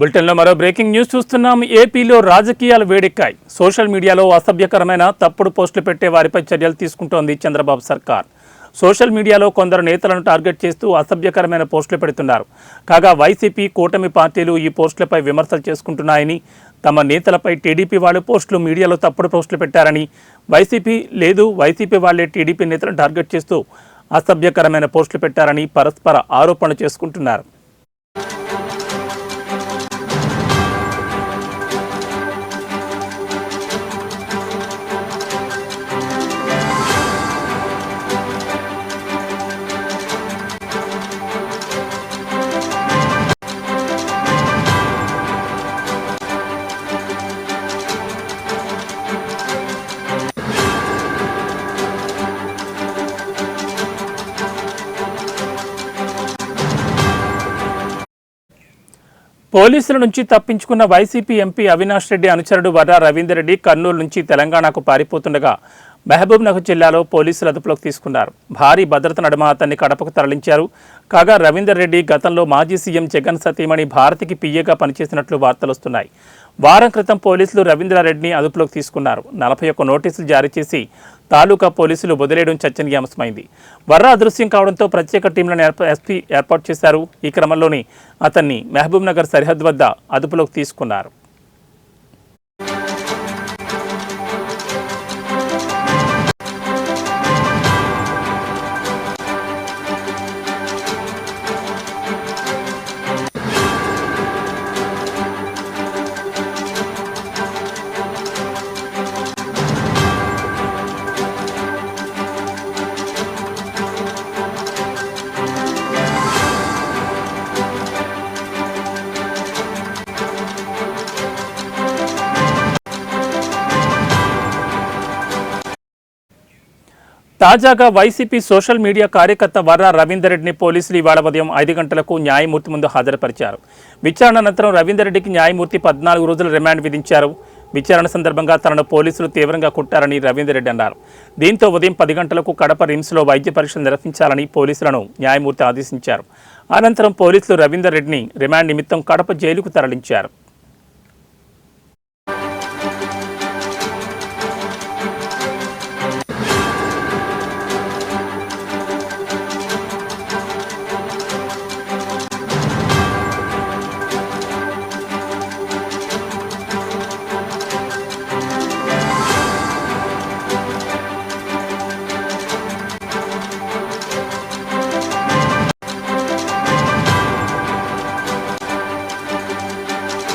బులెటిన్లో మరో breaking news చూస్తున్నాం. ఏపీలో రాజకీయాలు వేడెక్కాయి. సోషల్ మీడియాలో అసభ్యకరమైన తప్పుడు పోస్టులు పెట్టే వారిపై చర్యలు తీసుకుంటోంది చంద్రబాబు సర్కార్. సోషల్ మీడియాలో కొందరు నేతలను టార్గెట్ చేస్తూ అసభ్యకరమైన పోస్టులు పెడుతున్నారు. కాగా వైసీపీ, కూటమి పార్టీలు ఈ పోస్టులపై విమర్శలు చేసుకుంటున్నాయని, తమ నేతలపై టీడీపీ వాళ్ళు పోస్టులు మీడియాలో తప్పుడు పోస్టులు పెట్టారని, వైసీపీ వాళ్లే టీడీపీ నేతలను టార్గెట్ చేస్తూ అసభ్యకరమైన పోస్టులు పెట్టారని పరస్పర ఆరోపణలు చేసుకుంటున్నారు. పోలీసుల నుంచి తప్పించుకున్న వైసీపీ ఎంపీ అవినాష్ రెడ్డి అనుచరుడు వర్రా రవీందర్ రెడ్డి కర్నూలు నుంచి తెలంగాణకు పారిపోతుండగా మహబూబ్నగర్ జిల్లాలో పోలీసులు అదుపులోకి తీసుకున్నారు. భారీ భద్రత నడుమ అతన్ని కడపకు తరలించారు. కాగా రవీందర్ రెడ్డి గతంలో మాజీ సీఎం జగన్ సతీమణి భారతికి పిఏగా పనిచేసినట్లు వార్తలొస్తున్నాయి. వారం క్రితం పోలీసులు రవీంద్రారెడ్డిని అదుపులోకి తీసుకున్నారు. 41 నోటీసులు జారీ చేసి తాలూకా పోలీసులు వదిలేయడం చర్చనీయాంశమైంది. వర్రా అదృశ్యం కావడంతో ప్రత్యేక టీంలను ఎస్పీ ఏర్పాటు చేశారు. ఈ క్రమంలోనే అతన్ని మహబూబ్నగర్ సరిహద్దు వద్ద అదుపులోకి తీసుకున్నారు. తాజాగా వైసీపీ సోషల్ మీడియా కార్యకర్త వర్రా రవీందర్ రెడ్డిని పోలీసులు ఇవాళ ఉదయం 5 గంటలకు న్యాయమూర్తి ముందు హాజరుపరిచారు. విచారణ అనంతరం రవీందర్ రెడ్డికి న్యాయమూర్తి 14 రోజుల రిమాండ్ విధించారు. విచారణ సందర్భంగా తనను పోలీసులు తీవ్రంగా కుట్టారని రవీందర్ రెడ్డి అన్నారు. దీంతో ఉదయం 10 గంటలకు కడప రిమ్స్లో వైద్య పరీక్షలు నిర్వహించాలని పోలీసులను న్యాయమూర్తి ఆదేశించారు. అనంతరం పోలీసులు రవీందర్ రెడ్డిని రిమాండ్ నిమిత్తం కడప జైలుకు తరలించారు.